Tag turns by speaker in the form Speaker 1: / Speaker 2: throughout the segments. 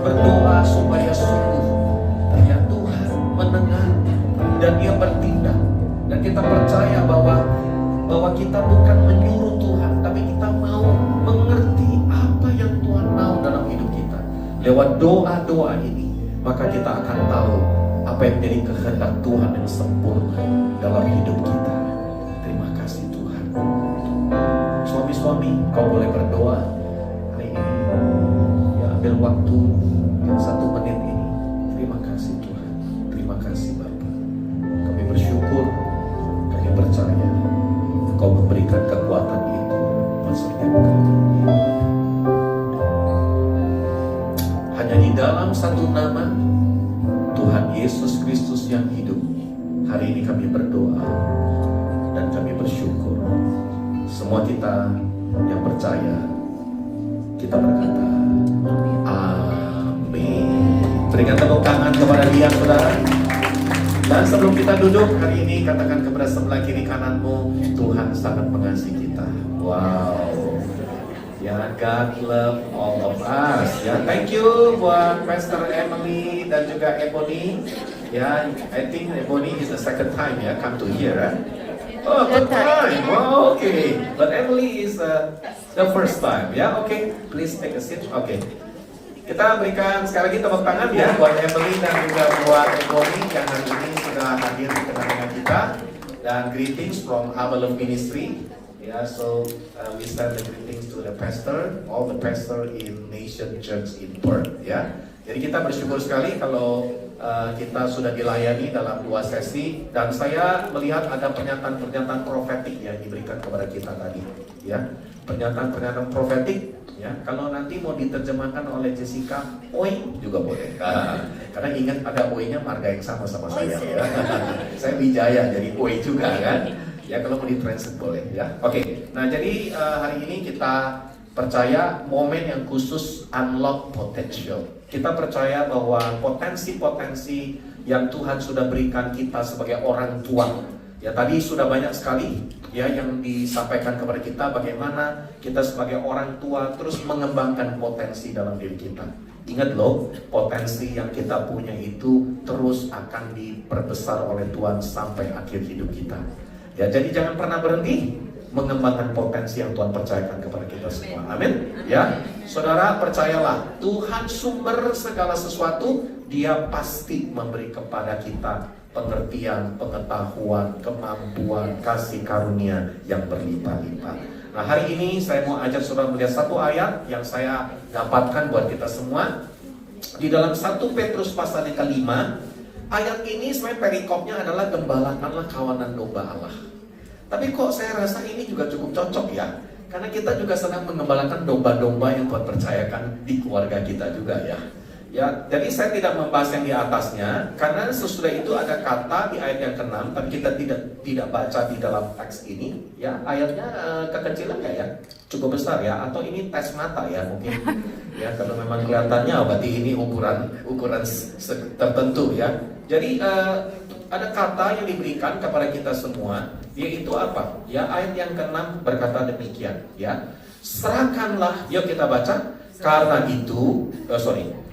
Speaker 1: Berdoa supaya sungguh ya Tuhan mendengar dan Dia bertindak, dan kita percaya bahwa kita bukan menyuruh Tuhan, tapi kita mau mengerti apa yang Tuhan mau dalam hidup kita. Lewat doa-doa ini, maka kita akan tahu apa yang menjadi kehendak Tuhan yang sempurna dalam hidup kita. Terima kasih Tuhan. Suami-suami, kau boleh berdoa hari ini. Ya, ambil waktu 1 menit ini. Terima kasih Tuhan. Terima kasih Bapa. Kami bersyukur, kami percaya Kau memberikan kekuatan itu buat setiap kami. Hanya di dalam satu nama, Tuhan Yesus Kristus yang hidup, hari ini kami berdoa dan kami bersyukur. Semua kita yang percaya, kita berkata amin. Berikan tepuk tangan kepada Dia, saudara. Dan sebelum kita duduk hari ini, katakan kepada sebelah kiri kananmu, Tuhan sangat mengasihi kita. Wow. Ya, God love all of us. Ya, thank you buat Pastor Emily dan juga Ebony. Ya, I think Ebony is the second time ya come to here. Right? Oh, third time. Wow, okay. But Emily is the first time. Ya, okay. Please take a seat. Okay. Kita berikan sekali lagi tepuk tangan ya buat Emily dan juga buat Ebony yang hari ini sudah hadir di tengah-tengah kita. Dan greetings from our love ministry. Yeah, so we send the greetings to the pastor, all the pastor in Nation Church in Perth. Ya, jadi kita bersyukur sekali kalau kita sudah dilayani dalam 2 sesi, dan saya melihat ada pernyataan-pernyataan profetik yang diberikan kepada kita tadi. Ya, pernyataan-pernyataan profetik. Ya, kalau nanti mau diterjemahkan oleh Jessica, oi juga boleh. Karena ingat ada oi-nya marga yang sama saya. Ya. Saya Wijaya, jadi oi juga kan. Ya, kalau mau ditranslate boleh ya. Oke. Nah, jadi hari ini kita percaya momen yang khusus unlock potential. Kita percaya bahwa potensi-potensi yang Tuhan sudah berikan kita sebagai orang tua. Ya, tadi sudah banyak sekali ya yang disampaikan kepada kita bagaimana kita sebagai orang tua terus mengembangkan potensi dalam diri kita. Ingat loh, potensi yang kita punya itu terus akan diperbesar oleh Tuhan sampai akhir hidup kita. Ya, jadi jangan pernah berhenti mengembangkan potensi yang Tuhan percayakan kepada kita semua. Amin. Ya, saudara percayalah, Tuhan sumber segala sesuatu, Dia pasti memberi kepada kita pengertian, pengetahuan, kemampuan, kasih karunia yang berlimpah-limpah. Nah, hari ini saya mau ajak saudara melihat satu ayat yang saya dapatkan buat kita semua di dalam 1 Petrus pasal yang ke-5. Ayat ini sebenarnya perikopnya adalah gembalakanlah kawanan domba Allah. Tapi kok saya rasa ini juga cukup cocok ya, karena kita juga sedang mengembalakan domba-domba yang Tuhan percayakan di keluarga kita juga ya. Ya, jadi saya tidak membahas yang di atasnya karena sesudah itu ada kata di ayat yang ke-6, tapi kita tidak baca di dalam teks ini. Ya, ayatnya kekecilan nggak ya? Cukup besar ya? Atau ini tes mata ya mungkin? Ya, kalau memang kelihatannya berarti ini ukuran tertentu ya. Jadi ada kata yang diberikan kepada kita semua, yaitu apa? Ya, ayat yang ke-6 berkata demikian. Ya, serahkanlah. Yuk kita baca. Karena itu,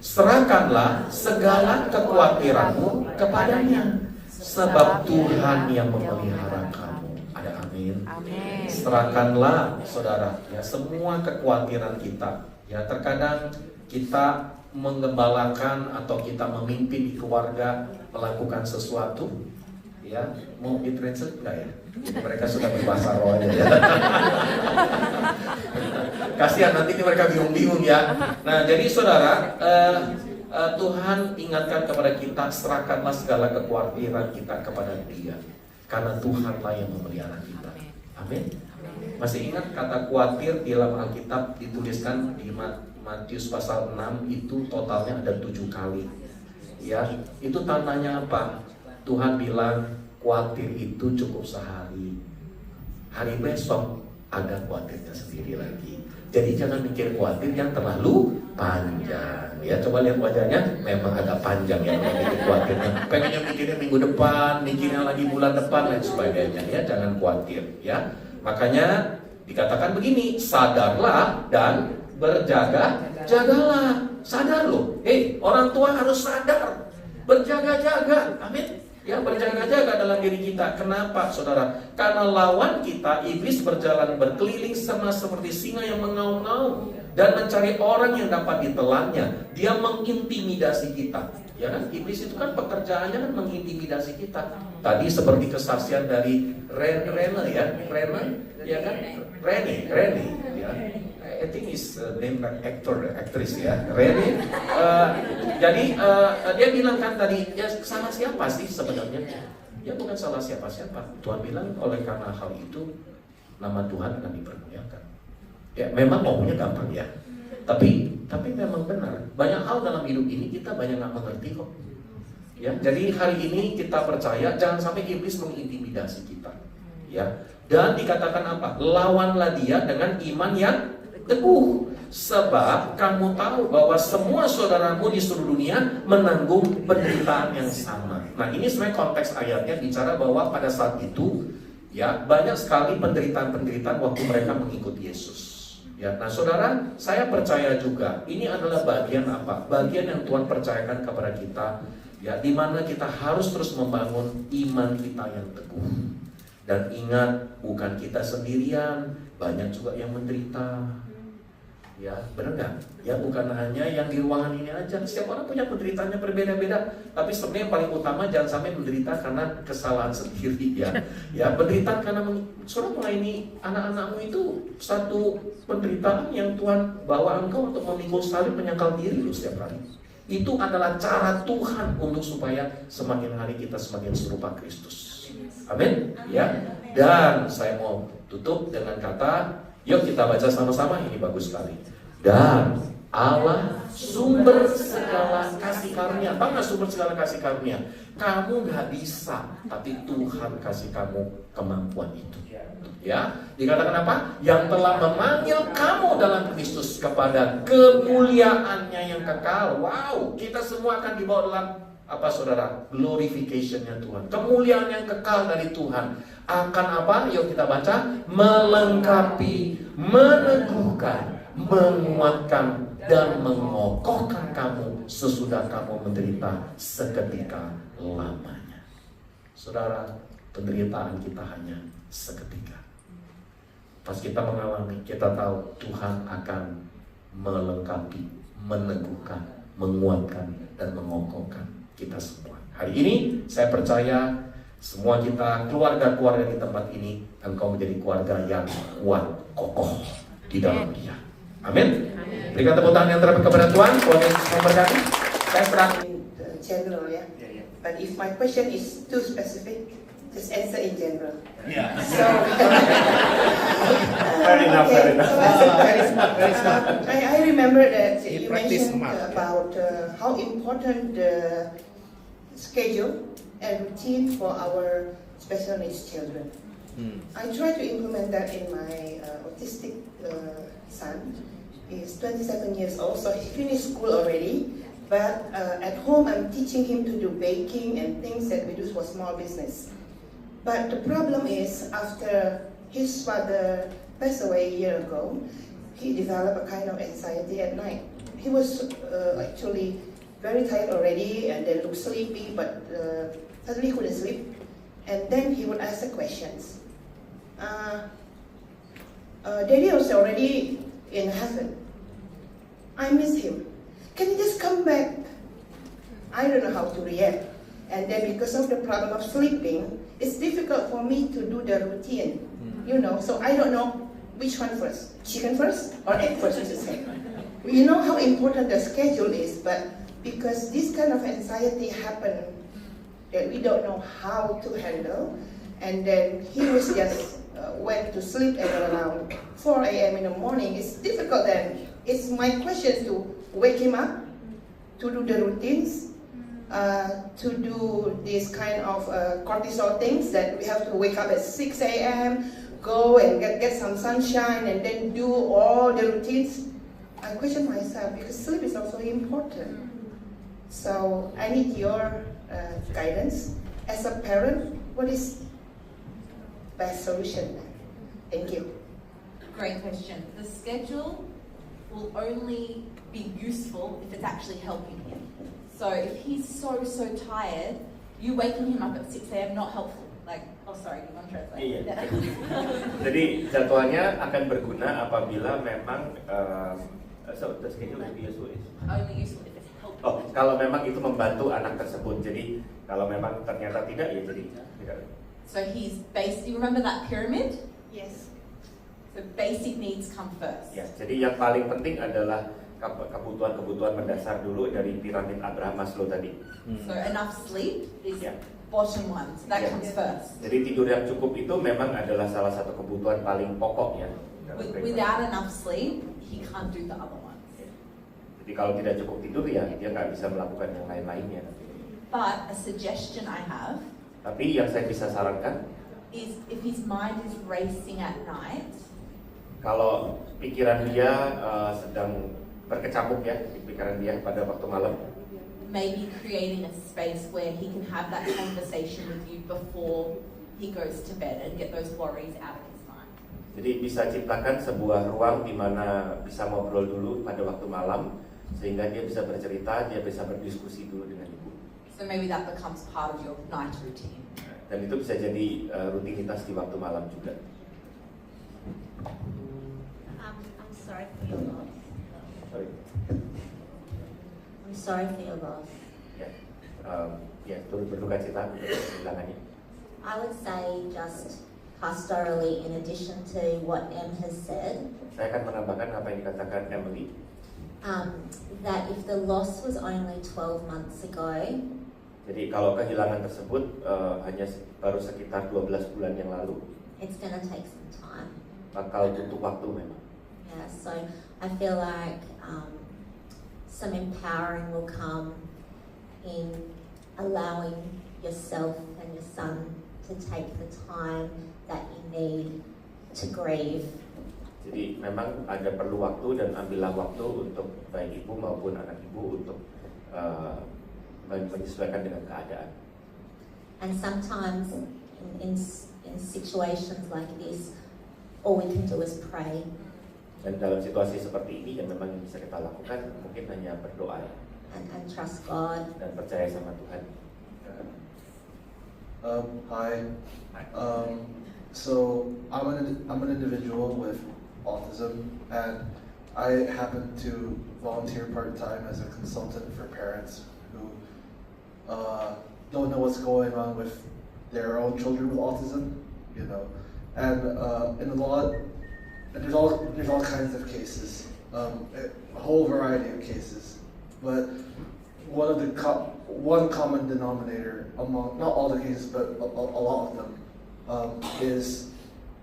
Speaker 1: serahkanlah segala kekhawatiranmu kepadanya, sebab Tuhan yang memelihara kamu. Ada amin.
Speaker 2: Amin.
Speaker 1: Serahkanlah, saudara, ya semua kekhawatiran kita. Ya, terkadang kita mengembalakan atau kita memimpin di keluarga melakukan sesuatu. Ya, mau ditranslate enggak ya? Mereka sudah berbahasa roh aja ya. Kasihan nanti ini mereka bingung-bingung ya. Nah, jadi saudara, Tuhan ingatkan kepada kita, serahkanlah segala kekhawatiran kita kepada Dia, karena Tuhanlah yang memelihara kita. Amin. Masih ingat kata khawatir di dalam Alkitab dituliskan di Matius pasal 6 itu totalnya ada 7 kali. Ya, itu tandanya apa? Tuhan bilang khawatir itu cukup sehari. Hari besok ada khawatirnya sendiri lagi. Jadi jangan mikir khawatir yang terlalu panjang. Ya, coba lihat wajahnya, memang agak panjang ya mikir khawatirnya. Pengennya mikirnya minggu depan, mikirnya lagi bulan depan dan sebagainya. Ya, jangan khawatir. Ya, Makanya dikatakan begini, sadarlah dan berjaga-jagalah. Sadar loh, orang tua harus sadar, berjaga-jaga, amin. Ya, berjaga-jaga dalam diri kita. Kenapa, saudara? Karena lawan kita, iblis, berjalan berkeliling sama seperti singa yang mengaum-ngaum dan mencari orang yang dapat ditelannya. Dia mengintimidasi kita. Ya kan? Iblis itu kan pekerjaannya kan mengintimidasi kita. Tadi seperti kesaksian dari Rene, ya kan? Rene, ya. I think is name aktris ya, Rene. Jadi dia bilang kan tadi, ya salah siapa sih sebenarnya? Ya bukan salah siapa-siapa. Tuhan bilang oleh karena hal itu nama Tuhan akan dipermuliakan. Ya memang maunya gampang ya. Tapi memang benar. Banyak hal dalam hidup ini kita banyak nggak mengerti kok. Ya, jadi hari ini kita percaya jangan sampai iblis mengintimidasi kita. Ya. Dan dikatakan apa? Lawanlah dia dengan iman yang teguh, sebab kamu tahu bahwa semua saudaramu di seluruh dunia menanggung penderitaan yang sama. Nah, ini sebenarnya konteks ayatnya bicara bahwa pada saat itu ya banyak sekali penderitaan-penderitaan waktu mereka mengikuti Yesus. Ya, nah saudara, saya percaya juga ini adalah bagian apa? Bagian yang Tuhan percayakan kepada kita, ya, di mana kita harus terus membangun iman kita yang teguh. Dan ingat, bukan kita sendirian, banyak juga yang menderita. Ya, benar nggak? Ya, bukan hanya yang di ruangan ini aja. Setiap orang punya penderitaannya berbeda-beda. Tapi sebenarnya yang paling utama jangan sampai menderita karena kesalahan sendiri ya. Ya, penderitaan karena saudara melayani anak-anakmu itu satu penderitaan yang Tuhan bawa engkau untuk memikul salib menyangkal diri lu setiap hari. Itu adalah cara Tuhan untuk supaya semakin hari kita semakin serupa Kristus. Amin. Ya. Dan saya mau tutup dengan kata, yuk kita baca sama-sama, ini bagus sekali. Dan Allah sumber segala kasih karunia. Apa nggak sumber segala kasih karunia? Kamu nggak bisa, tapi Tuhan kasih kamu kemampuan itu. Ya, dikatakan apa? Yang telah memanggil kamu dalam Kristus kepada kemuliaannya yang kekal. Wow, kita semua akan dibawa dalam apa saudara? Glorification-nya Tuhan. Kemuliaan yang kekal dari Tuhan. Akan apa? Yuk kita baca. Melengkapi, meneguhkan, menguatkan, dan mengokohkan kamu sesudah kamu menderita seketika lamanya. Saudara, penderitaan kita hanya seketika. Pas kita mengalami, kita tahu Tuhan akan melengkapi, meneguhkan, menguatkan, dan mengokohkan kita semua. Hari ini saya percaya semua kita, keluarga-keluarga di tempat ini, engkau menjadi keluarga yang kuat, kokoh di dalam Dia. Amin. Berikan tepuk tangan yang terbaik kepada Tuhan. Tuhan Yesus memberkati. Saya serah.
Speaker 2: General, ya. But if my question is too specific, just answer in general.
Speaker 3: Yeah.
Speaker 2: So,
Speaker 3: Fair enough.
Speaker 2: okay.
Speaker 3: Very smart.
Speaker 2: I remember that
Speaker 3: You
Speaker 2: you
Speaker 3: practice
Speaker 2: mentioned
Speaker 3: smart.
Speaker 2: about how important the schedule and routine for our special needs children. I try to implement that in my autistic son. He's 27 years old, so he finished school already. But at home, I'm teaching him to do baking and things that we do for small business. But the problem is, after his father passed away a year ago, he developed a kind of anxiety at night. He was actually very tired already and then looked sleepy, but suddenly couldn't sleep. And then he would ask the questions. Daddy was already in heaven. I miss him. Can you just come back? I don't know how to react. And then because of the problem of sleeping, it's difficult for me to do the routine. You know, so I don't know which one first. Chicken first or egg first, you should say. You know how important the schedule is, but because this kind of anxiety happened that we don't know how to handle, and then he was just went to sleep at around 4 a.m. in the morning. It's difficult then. It's my question to wake him up, to do the routines, to do this kind of cortisol things that we have to wake up at 6 a.m., go and get some sunshine, and then do all the routines. I question myself because sleep is also important. So I need your guidance. As a parent, what is best solution then? Thank you.
Speaker 4: Great question. The schedule will only be useful if it's actually helping him. So if he's so tired, you waking him up at 6 a.m. not helpful. Like, oh sorry, you want to translate?
Speaker 5: Iya. Jadi jadwalnya akan berguna apabila memang so the schedule will be useful.
Speaker 4: Only useful if it's helping.
Speaker 5: Oh, kalau memang itu membantu anak tersebut. Jadi kalau memang ternyata tidak, ya jadi tidak.
Speaker 4: So he's you remember that pyramid?
Speaker 2: Yes.
Speaker 4: The basic needs come first.
Speaker 5: Ya, jadi yang paling penting adalah kebutuhan-kebutuhan mendasar dulu dari piramid Abraham Maslow tadi.
Speaker 4: So enough sleep is
Speaker 5: Yeah.
Speaker 4: bottom one. So that
Speaker 5: Yeah.
Speaker 4: comes first.
Speaker 5: Jadi tidur yang cukup itu memang adalah salah satu kebutuhan paling pokok ya.
Speaker 4: Without enough sleep, he can't do the other ones.
Speaker 5: Jadi kalau tidak cukup tidur ya dia nggak bisa melakukan yang lain-lainnya.
Speaker 4: But a suggestion I have
Speaker 5: Tapi yang saya bisa sarankan,
Speaker 4: is if his mind is racing at night,
Speaker 5: kalau pikiran dia sedang berkecamuk ya, pikiran dia pada waktu malam,
Speaker 4: maybe creating a space where he can have that conversation with you before he goes to bed and get those worries out of his mind.
Speaker 5: jadi bisa ciptakan sebuah ruang di mana bisa ngobrol dulu pada waktu malam, sehingga dia bisa bercerita, dia bisa berdiskusi dulu dengan ibu.
Speaker 4: So maybe that becomes part of your night routine.
Speaker 5: Dan itu bisa jadi rutinitas di waktu malam juga.
Speaker 6: I'm sorry for your loss.
Speaker 5: Sorry.
Speaker 6: I'm sorry for your loss.
Speaker 5: Ya, ya turut berduka cita untuk kehilangannya.
Speaker 6: I would say just pastorally, in addition to what Em has said,
Speaker 5: Saya akan menambahkan apa yang dikatakan Emily,
Speaker 6: that if the loss was only 12 months ago,
Speaker 5: jadi kalau kehilangan tersebut hanya baru sekitar 12 bulan yang lalu,
Speaker 6: it's going to take some time.
Speaker 5: bakal butuh waktu memang.
Speaker 6: Yeah, so I feel like some empowering will come in allowing yourself and your son to take the time that you need to grieve.
Speaker 5: Jadi memang ada perlu waktu dan ambillah waktu untuk baik ibu maupun anak ibu untuk menyesuaikan dengan keadaan.
Speaker 6: And sometimes in situations like this, all we can do is pray.
Speaker 5: Dan dalam situasi seperti ini yang memang yang bisa kita lakukan mungkin hanya berdoa
Speaker 6: And trust God.
Speaker 5: dan percaya sama Tuhan.
Speaker 3: Hi. So I'm an individual with autism, and I happen to volunteer part-time as a consultant for parents who don't know what's going on with their own children with autism, you know, and there's all kinds of cases, a whole variety of cases, but one common denominator among not all the cases, but a lot of them, is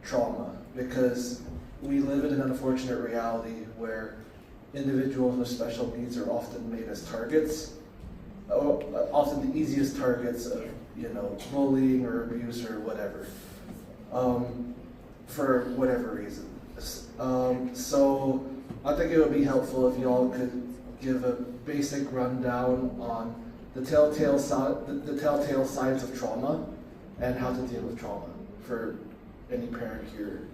Speaker 3: trauma, because we live in an unfortunate reality where individuals with special needs are often made as targets, often the easiest targets of, you know, bullying or abuse or whatever, for whatever reason. So I think it would be helpful if y'all could give a basic rundown on the telltale signs of trauma and how to deal with trauma for any parent here,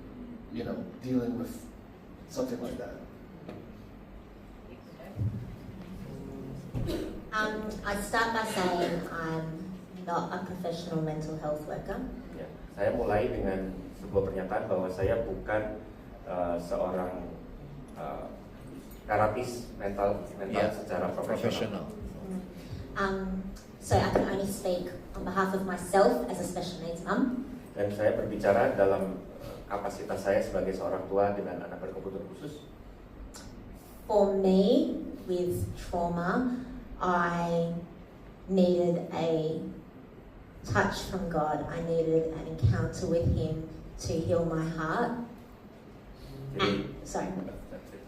Speaker 3: you know, dealing with something like that.
Speaker 6: I start by saying I'm not a professional mental health worker.
Speaker 5: Ya, saya mulai dengan sebuah pernyataan bahwa saya bukan seorang terapis mental secara profesional.
Speaker 6: So I can only speak on behalf of myself as a special needs mum.
Speaker 5: Dan saya berbicara dalam kapasitas saya sebagai seorang tua dengan anak berkebutuhan khusus.
Speaker 6: For me, with trauma, I needed a touch from God. I needed an encounter with Him to heal my heart.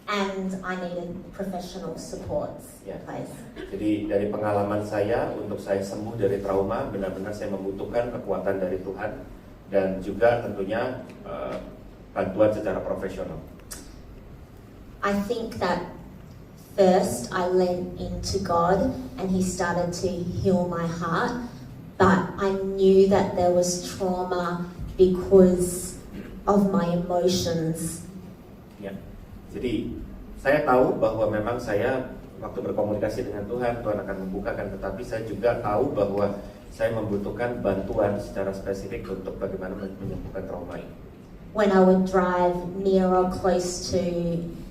Speaker 6: And I needed professional supports in place.
Speaker 5: Jadi dari pengalaman saya, untuk saya sembuh dari trauma, benar-benar saya membutuhkan kekuatan dari Tuhan dan juga tentunya bantuan secara profesional.
Speaker 6: I think that first I leaned into God and He started to heal my heart, but I knew that there was trauma because of my emotions.
Speaker 5: Ya, jadi saya tahu bahwa memang saya waktu berkomunikasi dengan Tuhan akan membukakan, tetapi saya juga tahu bahwa saya membutuhkan bantuan secara spesifik untuk bagaimana menyembuhkan trauma ini.
Speaker 6: When I would drive near or close to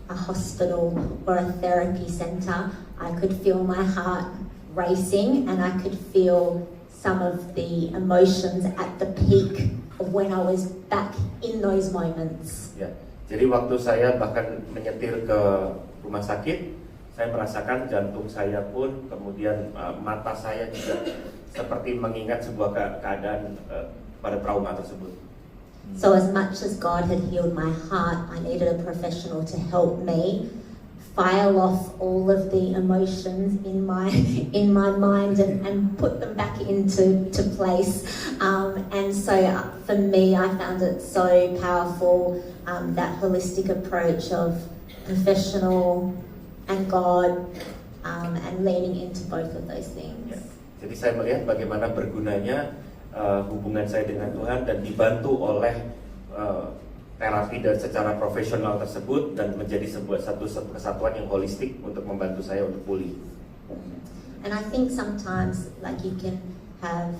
Speaker 6: a hospital or a therapy center, I could feel my heart racing and I could feel some of the emotions at the peak of when I was back in those moments.
Speaker 5: Ya, jadi waktu saya bahkan menyetir ke rumah sakit, saya merasakan jantung saya pun, kemudian mata saya juga seperti mengingat sebuah keadaan pada trauma tersebut.
Speaker 6: So as much as God had healed my heart, I needed a professional to help me file off all of the emotions in my mind and put them back into place. And so for me, I found it so powerful, that holistic approach of professional and God, and leaning into both of those things.
Speaker 5: Ya. Jadi saya melihat bagaimana bergunanya hubungan saya dengan Tuhan dan dibantu oleh terapi dan secara profesional tersebut dan menjadi satu kesatuan yang holistik untuk membantu saya untuk pulih.
Speaker 6: And I think sometimes like you can have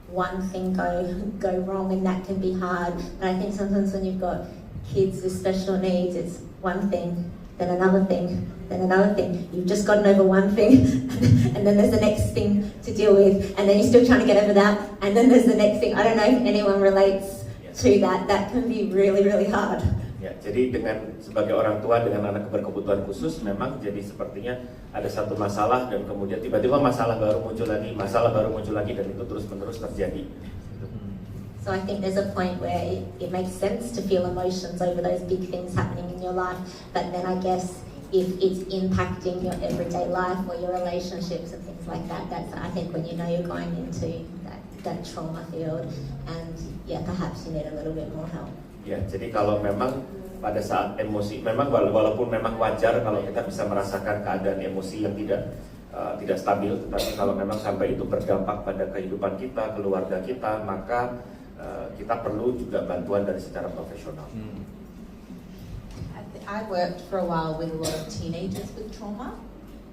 Speaker 6: one thing go wrong and that can be hard. But I think sometimes when you've got kids with special needs, it's one thing, then another thing, then another thing. You've just gotten over one thing, and then there's the next thing to deal with, and then you're still trying to get over that, and then there's the next thing. I don't know if anyone relates to that. That can be really, really hard.
Speaker 5: Ya, jadi dengan sebagai orang tua dengan anak berkebutuhan khusus, memang jadi sepertinya ada satu masalah dan kemudian tiba-tiba masalah baru muncul lagi dan itu terus-menerus terjadi.
Speaker 6: So I think there's a point where it makes sense to feel emotions over those big things happening in your life, but then I guess if it's impacting your everyday life or your relationships and things like that, that's I think when you know you're going into that trauma field, and yeah, perhaps you need a little bit more help.
Speaker 5: Ya, jadi kalau memang pada saat emosi, memang walaupun memang wajar kalau kita bisa merasakan keadaan emosi yang tidak stabil, tetapi kalau memang sampai itu berdampak pada kehidupan kita, keluarga kita, maka kita perlu juga bantuan dari secara profesional.
Speaker 4: I worked for a while with a lot of teenagers with trauma.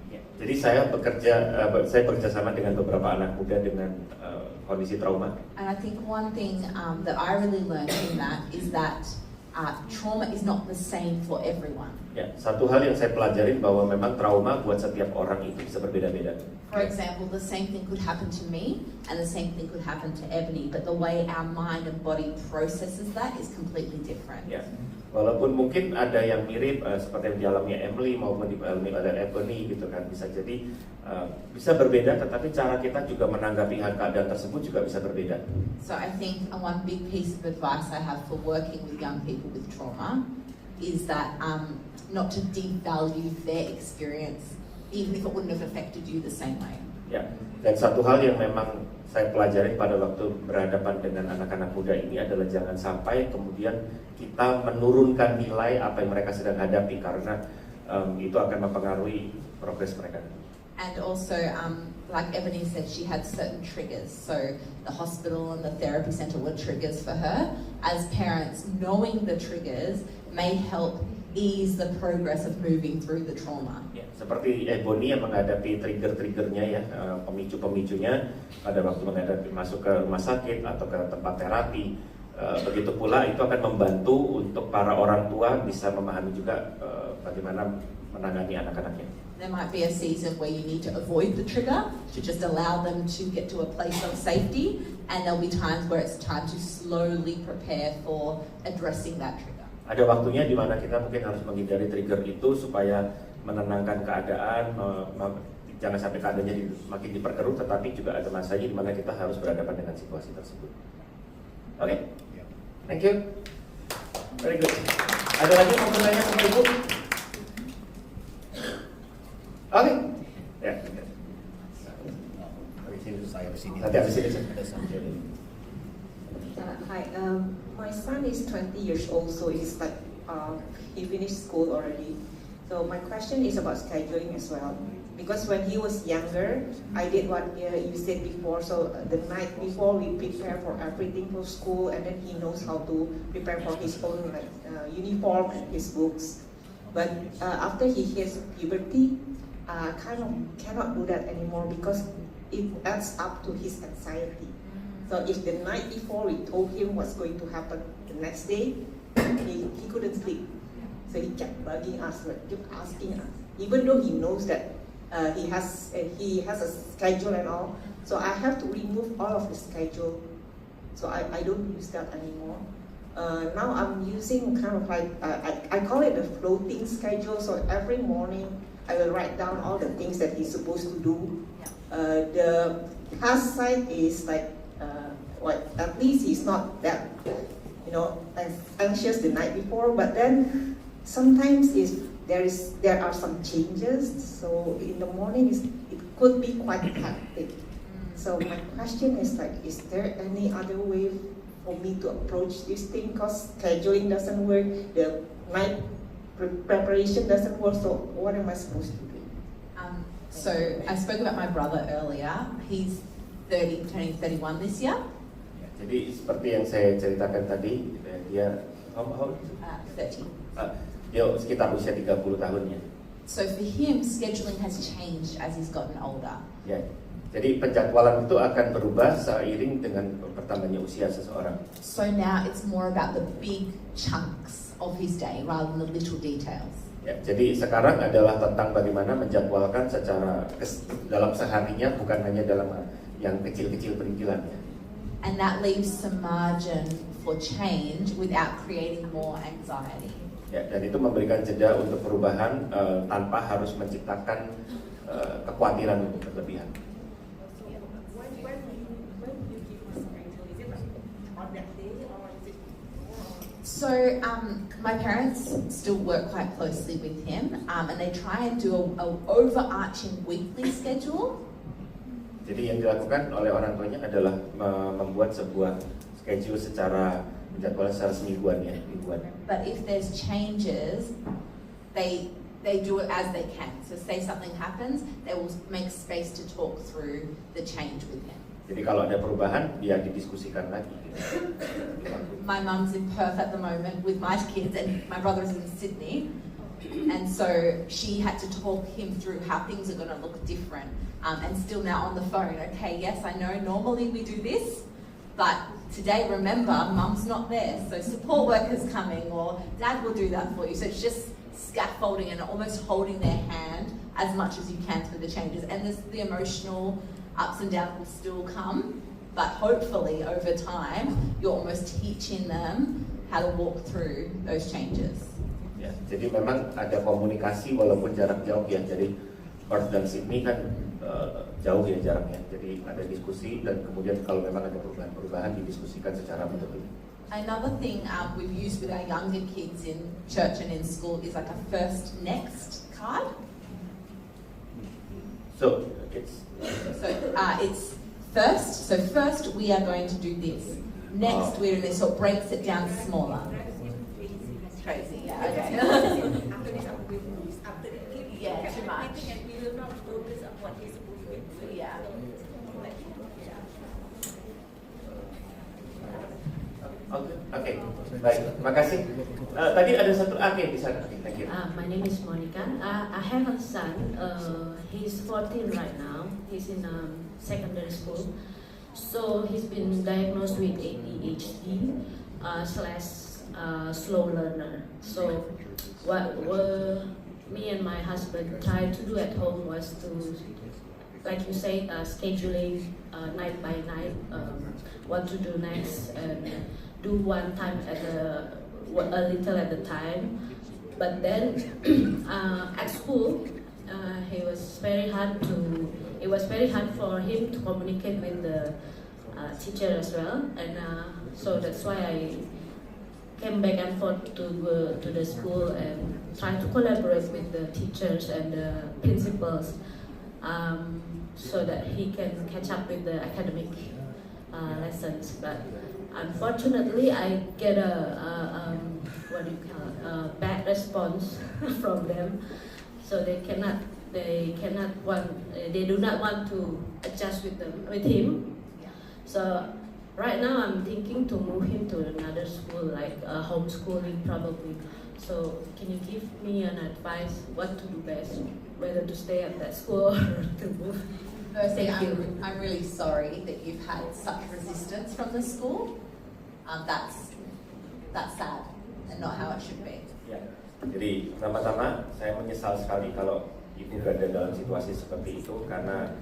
Speaker 5: Ya, jadi saya bekerja sama dengan beberapa anak muda dengan kondisi trauma.
Speaker 4: And I think one thing that I really learned in that is that trauma is not the same for everyone.
Speaker 5: Ya, satu hal yang saya pelajarin bahwa memang trauma buat setiap orang itu bisa berbeda-beda.
Speaker 4: For example, the same thing could happen to me and the same thing could happen to Ebony, but the way our mind and body processes that is completely different.
Speaker 5: Ya, walaupun mungkin ada yang mirip seperti yang dialami Emily maupun dialami oleh Ebony gitu kan, bisa jadi bisa berbeda, tetapi cara kita juga menanggapi keadaan tersebut juga bisa berbeda.
Speaker 4: So I think one big piece of advice I have for working with young people with trauma is that not to devalue their experience, even if it wouldn't have affected you the same way.
Speaker 5: Ya, dan satu hal yang memang saya pelajari pada waktu berhadapan dengan anak-anak muda ini adalah jangan sampai kemudian kita menurunkan nilai apa yang mereka sedang hadapi, karena itu akan mempengaruhi progres mereka.
Speaker 4: And also, like Ebony said, she had certain triggers. So the hospital and the therapy center were triggers for her. As parents, knowing the triggers may help ease the progress of moving through the trauma.
Speaker 5: Ya, seperti Ebony yang menghadapi trigger-triggernya ya, pemicu-pemicunya pada waktu masuk ke rumah sakit atau ke tempat terapi. Begitu pula itu akan membantu untuk para orang tua bisa memahami juga bagaimana menangani anak-anaknya.
Speaker 4: There might be a season where you need to avoid the trigger, to just allow them to get to a place of safety, and there'll be times where it's time to slowly prepare for addressing that trigger.
Speaker 5: Ada waktunya di mana kita mungkin harus menghindari trigger itu supaya menenangkan keadaan, jangan sampai keadaannya makin diperkeruh, tetapi juga ada masanya di mana kita harus berhadapan dengan situasi tersebut. Oke, thank you, very good. Ada lagi yang mau bertanya sama Ibu? Oke, ya.
Speaker 7: Saya di sini.
Speaker 5: Nanti habis ini saya.
Speaker 8: Hi, my son is 20 years old, so he's like, he finished school already. So my question is about scheduling as well. because when he was younger, I did what you said before. So the night before, we prepare for everything for school, and then he knows how to prepare for his own uniform and his books. But after he hits puberty, kind of cannot do that anymore because it adds up to his anxiety. So if the night before we told him what's going to happen the next day, he couldn't sleep. So he kept bugging us, kept asking us, even though he knows that he has a schedule and all. So I have to remove all of the schedule. So I don't use that anymore. Now I'm using kind of like, I call it the floating schedule. So every morning I will write down all the things that he's supposed to do. The task side is like, at least he's not that, anxious the night before. But then sometimes there are some changes. So in the morning it could be quite hectic. So my question is like, is there any other way for me to approach this thing? Because scheduling doesn't work, the night preparation doesn't work. So what am I supposed to do?
Speaker 4: So I spoke about my brother earlier. He's 30, turning 31 this year.
Speaker 5: Jadi seperti yang saya ceritakan tadi, dia how
Speaker 4: 30.
Speaker 5: dia sekitar usia 30 tahunnya.
Speaker 4: So for him, scheduling has changed as he's gotten older.
Speaker 5: Ya. Jadi penjadwalan itu akan berubah seiring dengan bertambahnya usia seseorang.
Speaker 4: So now it's more about the big chunks of his day rather than the little details.
Speaker 5: Ya, jadi sekarang adalah tentang bagaimana menjadwalkan secara dalam seharinya, bukan hanya dalam yang kecil-kecil perintilannya.
Speaker 4: And that leaves some margin for change without creating more anxiety.
Speaker 5: Ya, dan itu memberikan jeda untuk perubahan tanpa harus menciptakan kekhawatiran untuk berlebihan.
Speaker 4: So my parents still work quite closely with him, and they try and do a overarching weekly schedule.
Speaker 5: Jadi yang dilakukan oleh orang tuanya adalah membuat sebuah schedule secara menjadwalkan secara semingguan ya, mingguan.
Speaker 4: But if there's changes, they do it as they can. So say something happens, they will make space to talk through the change with him.
Speaker 5: Jadi kalau ada perubahan, dia didiskusikan lagi. Gitu.
Speaker 4: My mum's in Perth at the moment with my kids, and my brother is in Sydney. And so she had to talk him through how things are going to look different. And still now on the phone, okay, yes, I know normally we do this, but today, remember, mum's not there, so support worker's coming, or dad will do that for you. So it's just scaffolding and almost holding their hand as much as you can through the changes. And the emotional ups and downs will still come, but hopefully over time, you're almost teaching them how to walk through those changes.
Speaker 5: Ya, jadi memang ada komunikasi walaupun jarak jauh ya. Jadi Perth dan Sydney kan jauh ya jaraknya. Jadi ada diskusi dan kemudian kalau memang ada perubahan didiskusikan secara mendalam.
Speaker 4: Another thing we've used with our younger kids in church and in school is like a first next card.
Speaker 5: So it's
Speaker 4: first. So first we are going to do this. Next we're doing this. So it breaks it down smaller. Crazy, yeah. Okay.
Speaker 8: After this, we will use after that.
Speaker 4: Yeah, too much.
Speaker 8: And we will not focus on what he's supposed to do.
Speaker 4: Yeah.
Speaker 5: Oke, baik, terima kasih. Tadi ada satu di sana. Thank you.
Speaker 7: My name is Monica. I have a son. He's 14 right now. He's in secondary school. So he's been diagnosed with ADHD / slow learner. So what me and my husband tried to do at home was to, like you say, scheduling night by night, what to do next, and do one time a little at a time. But then at school, it was very hard for him to communicate with the teacher as well, and so that's why I came back and forth to go to the school and try to collaborate with the teachers and the principals, so that he can catch up with the academic lessons. But unfortunately, I get a bad response from them, so they cannot they cannot want, they do not want to adjust with him.
Speaker 4: Yeah.
Speaker 7: So right now I'm thinking to move him to another school, like homeschooling probably. So can you give me an advice what to do best, whether to stay at that school or to move?
Speaker 4: Firstly,
Speaker 7: Thank you.
Speaker 4: I'm really sorry that you've had such resistance from the school. That's sad and not how it should be.
Speaker 5: Ya, jadi pertama-tama saya menyesal sekali kalau ibu berada dalam situasi seperti itu karena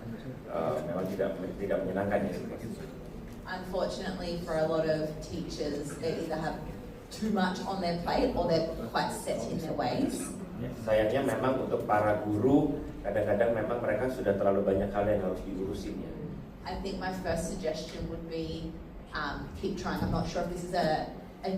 Speaker 5: memang tidak menyenangkan ya situasi.
Speaker 4: Unfortunately, for a lot of teachers, they either have too much on their plate or they're quite set in their ways.
Speaker 5: Ya, sayangnya memang untuk para guru kadang-kadang memang mereka sudah terlalu banyak hal yang harus diurusin ya.
Speaker 4: I think my first suggestion would be keep trying. I'm not sure if this is a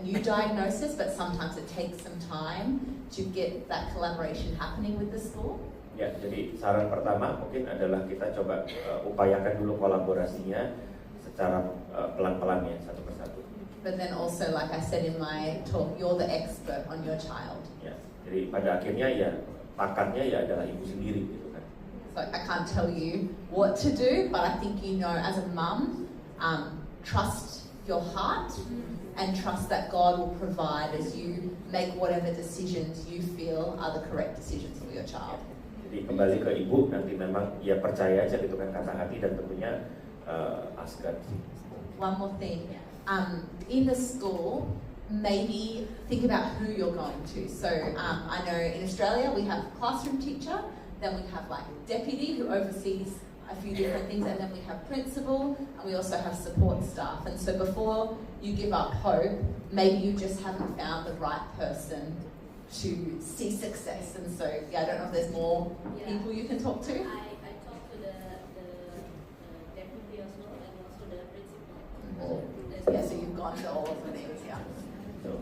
Speaker 4: new diagnosis, but sometimes it takes some time to get that collaboration happening with the school.
Speaker 5: Ya, jadi saran pertama mungkin adalah kita coba upayakan dulu kolaborasinya secara pelan-pelan ya, satu persatu.
Speaker 4: But then also, like I said in my talk, you're the expert on your child.
Speaker 5: Ya, jadi pada akhirnya ya pakatnya ya adalah ibu sendiri gitu kan.
Speaker 4: So I can't tell you what to do, but I think you know as a mum, trust your heart and trust that God will provide as you make whatever decisions you feel are the correct decisions for your child.
Speaker 5: Jadi kembali ke ibu, nanti memang ya percaya aja gitu kan kata hati dan tentunya ask God.
Speaker 4: One more thing, in the school, maybe think about who you're going to. So I know in Australia we have classroom teacher, then we have like deputy who oversees a few different things, and then we have principal, and we also have support staff. And so before you give up hope, maybe you just haven't found the right person to see success. And so yeah, I don't know if there's more people you can talk to.
Speaker 7: I talked to the deputy as well and also the principal.
Speaker 4: Yeah, so you've gone to all of the names, yeah.
Speaker 5: So,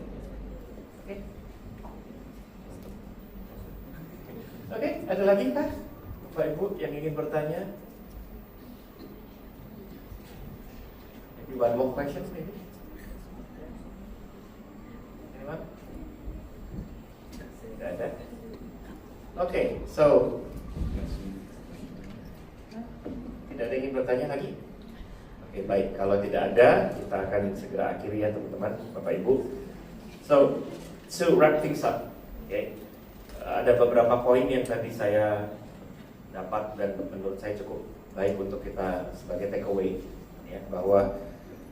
Speaker 5: Oke, ada lagi kah Bapak Ibu yang ingin bertanya? Maybe one more question maybe? Anyone? Tidak ada? Oke, so tidak ada yang ingin bertanya lagi? Oke, baik. Kalau tidak ada, kita akan segera akhiri ya teman-teman, Bapak Ibu. So, to wrap things up, okay. Ada beberapa poin yang tadi saya dapat dan menurut saya cukup baik untuk kita sebagai takeaway, ya, bahwa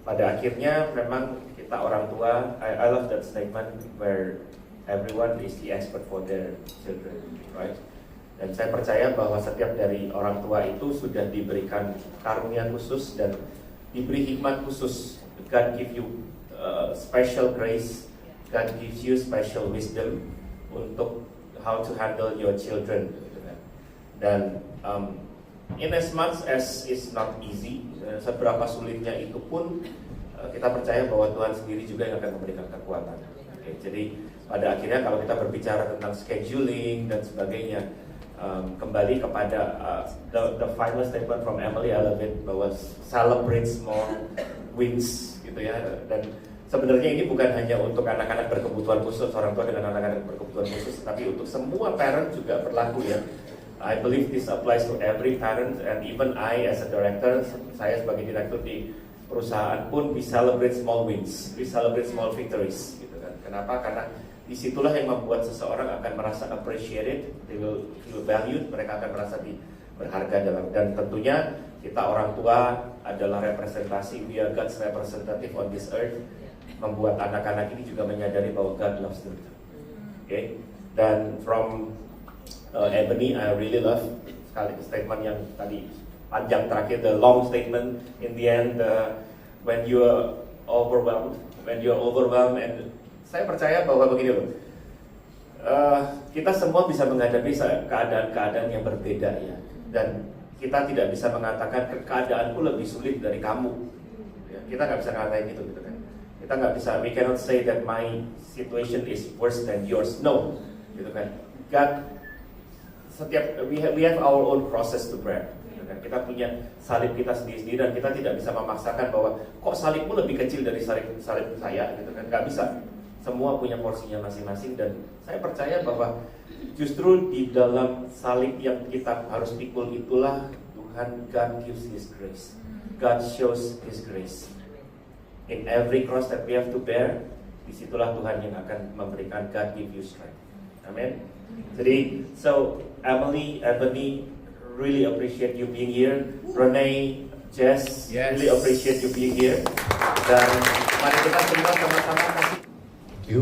Speaker 5: pada akhirnya memang kita orang tua, I love that statement where everyone is the expert for their children, right? Dan saya percaya bahwa setiap dari orang tua itu sudah diberikan karunia khusus dan diberi hikmat khusus. God give you special grace, God gives you special wisdom untuk how to handle your children. Dan in as much as it's not easy, seberapa sulitnya itu pun kita percaya bahwa Tuhan sendiri juga yang akan memberikan kekuatan. Okay, jadi pada akhirnya kalau kita berbicara tentang scheduling dan sebagainya, kembali kepada the final statement from Emily, I love it, bahwa celebrate small wins gitu ya. Dan sebenarnya ini bukan hanya untuk anak-anak berkebutuhan khusus, orang tua dengan anak-anak berkebutuhan khusus, tapi untuk semua parent juga berlaku ya. I believe this applies to every parent, and even I as a director, saya sebagai direktur di perusahaan pun we celebrate small wins, we celebrate small victories gitu kan. Kenapa? Karena disitulah yang membuat seseorang akan merasa appreciated, they will feel valued, mereka akan merasa berharga dalam, dan tentunya kita orang tua adalah representasi, we are God's representative on this earth, membuat anak-anak ini juga menyadari bahwa God loves them. Okay? Dan from Ebony, I really love sekali statement yang tadi panjang terakhir, the long statement in the end, when you are overwhelmed, and saya percaya bahwa begini loh, kita semua bisa menghadapi keadaan-keadaan yang berbeda ya, dan kita tidak bisa mengatakan keadaanku lebih sulit dari kamu ya, kita nggak bisa ngatain gitu kan, kita nggak bisa, we cannot say that my situation is worse than yours, no gitu kan. God, we have our own process to bear gitu kan. Kita punya salib kita sendiri dan kita tidak bisa memaksakan bahwa kok salibmu lebih kecil dari salib saya gitu kan, nggak bisa. semua punya porsinya masing-masing, dan saya percaya bahwa justru di dalam salib yang kita harus pikul itulah Tuhan, God gives His grace, God shows His grace. In every cross that we have to bear, disitulah Tuhan yang akan memberikan God give you strength. Amen. Jadi, so Emily, Ebony, really appreciate you being here. Renee, Jess, really appreciate you being here. Dan mari kita semua sama-sama kasih.
Speaker 9: Thank you.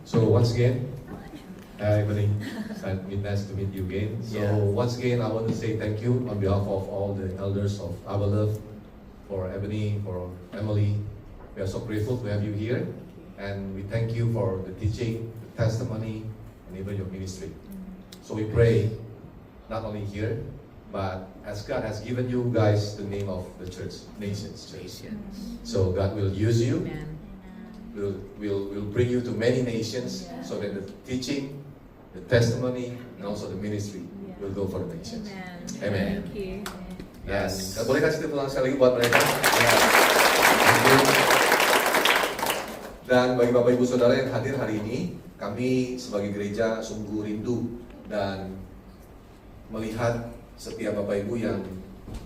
Speaker 9: So once again, Ebony, nice to meet you again. So once again, I want to say thank you on behalf of all the elders of Our Love, for Ebony, for Emily. We are so grateful to have you here, and we thank you for the teaching, the testimony, and even your ministry. So we pray, not only here, but as God has given you guys the name of the church, Nations Church. So God will use you, will bring you to many nations, so that the teaching, the testimony, and also the ministry will go for the nations. Amen.
Speaker 10: Thank you.
Speaker 9: Yes. Boleh kasih tepuk tangan sekali lagi buat mereka. Thank you. Dan bagi Bapak Ibu Saudara yang hadir hari ini, kami sebagai gereja sungguh rindu dan melihat setiap Bapak Ibu yang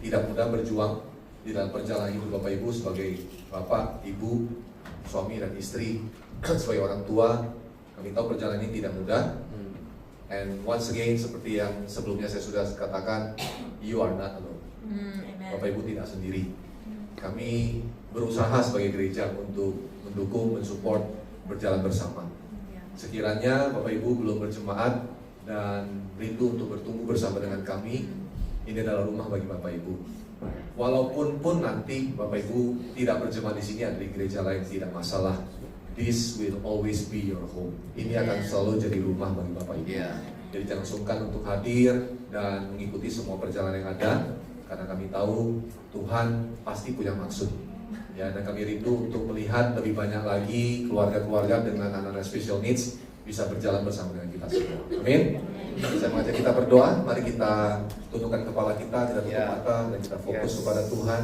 Speaker 9: tidak mudah berjuang di dalam perjalanan hidup Bapak Ibu sebagai Bapak, Ibu, suami dan istri, sebagai orang tua. Kami tahu perjalanan ini tidak mudah. And once again, seperti yang sebelumnya saya sudah katakan, you are not alone. Bapak Ibu tidak sendiri. Kami berusaha sebagai gereja untuk mendukung, mensupport, berjalan bersama. Sekiranya Bapak Ibu belum berjemaat dan rindu untuk bertumbuh bersama dengan kami, ini adalah rumah bagi Bapak Ibu. Walaupun pun nanti Bapak Ibu tidak berjemaat di sini, ada di gereja lain, tidak masalah. This will always be your home. Ini akan selalu jadi rumah bagi Bapak Ibu. Jadi jangan sungkan untuk hadir dan mengikuti semua perjalanan yang ada, karena kami tahu Tuhan pasti punya maksud. Ya, dan kami rindu untuk melihat lebih banyak lagi keluarga-keluarga dengan anak-anak special needs bisa berjalan bersama dengan kita semua. Amin. Saya mengajak kita berdoa. Mari kita tundukkan kepala kita tutup mata, dan kita fokus kepada Tuhan.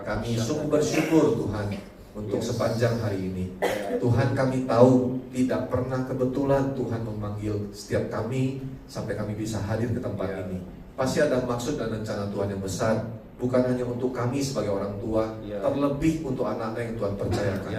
Speaker 9: Kami sungguh bersyukur Tuhan untuk sepanjang hari ini. Tuhan, kami tahu tidak pernah kebetulan Tuhan memanggil setiap kami sampai kami bisa hadir ke tempat ini. Pasti ada maksud dan rencana Tuhan yang besar. Bukan hanya untuk kami sebagai orang tua, terlebih untuk anak-anak yang Tuhan percayakan.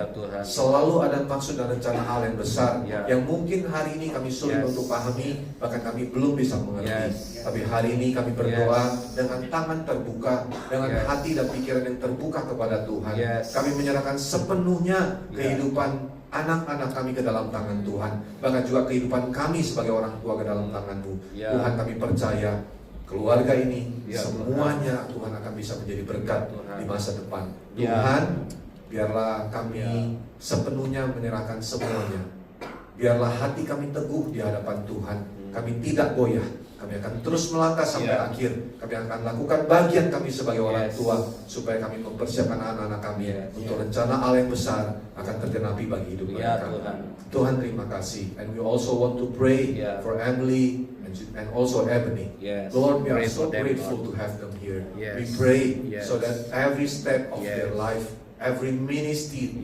Speaker 9: Selalu ada maksud dan rencana Allah yang besar, yang mungkin hari ini kami sulit untuk pahami, bahkan kami belum bisa mengerti. Tapi hari ini kami berdoa dengan tangan terbuka, dengan hati dan pikiran yang terbuka kepada Tuhan. Kami menyerahkan sepenuhnya kehidupan anak-anak kami ke dalam tangan Tuhan, bahkan juga kehidupan kami sebagai orang tua ke dalam tangan-Mu. Tuhan, kami percaya keluarga ini semuanya Tuhan akan bisa menjadi berkat di masa depan. Tuhan, biarlah kami sepenuhnya menyerahkan semuanya. Biarlah hati kami teguh di hadapan Tuhan. Kami tidak goyah. Kami akan terus melangkah sampai akhir. Kami akan lakukan bagian kami sebagai orang tua, supaya kami mempersiapkan anak-anak kami untuk rencana Allah yang besar akan tergenapi bagi hidup mereka. Tuhan, terima kasih. And we also want to pray for Emily and also Ebony. Lord, we are so grateful to have them here. We pray so that every step of their life, every ministry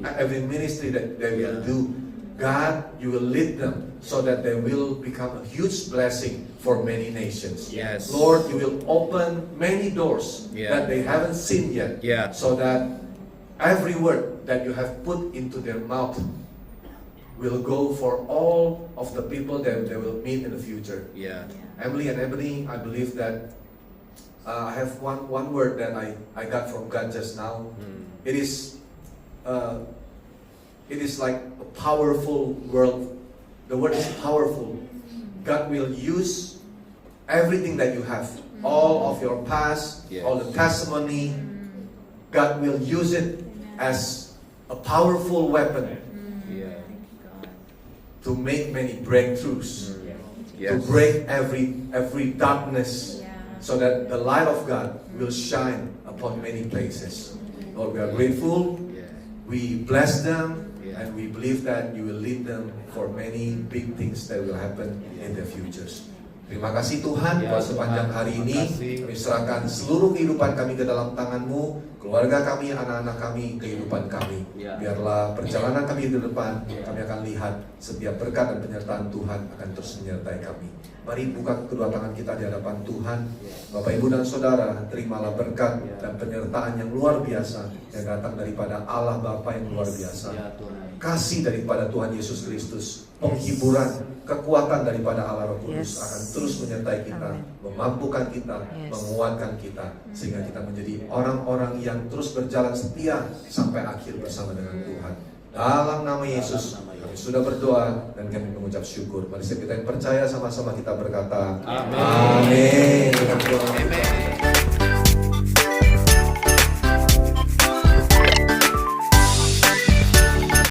Speaker 9: that they will do, God, you will lead them so that they will become a huge blessing for many nations. Lord, you will open many doors that they haven't seen yet, so that every word that you have put into their mouth will go for all of the people that they will meet in the future. Emily and Ebony, I believe that I have one word that I got from God just now. It is like a powerful word. The word is powerful. God will use everything that you have, all of your past, all the testimony. God will use it as a powerful weapon to make many breakthroughs, to break every darkness, so that the light of God will shine upon many places. Lord, we are grateful. We bless them, and we believe that you will lead them for many big things that will happen in their futures. Terima kasih Tuhan, buat sepanjang hari ini kami serahkan seluruh kehidupan kami ke dalam tangan-Mu. keluarga kami, anak-anak kami, kehidupan kami. Biarlah perjalanan kami ke depan, kami akan lihat setiap berkat dan penyertaan Tuhan akan terus menyertai kami. Mari buka kedua tangan kita di hadapan Tuhan. Bapak, Ibu, dan Saudara, terimalah berkat dan penyertaan yang luar biasa yang datang daripada Allah Bapa yang luar biasa. Kasih daripada Tuhan Yesus Kristus, penghiburan, kekuatan daripada Allah Roh Kudus akan terus menyertai kita, memampukan kita, menguatkan kita, sehingga kita menjadi orang-orang yang terus berjalan setia sampai akhir bersama dengan Tuhan. Dalam nama Yesus, kami sudah berdoa dan kami mengucap syukur. Mari kita yang percaya sama-sama kita berkata, Amin.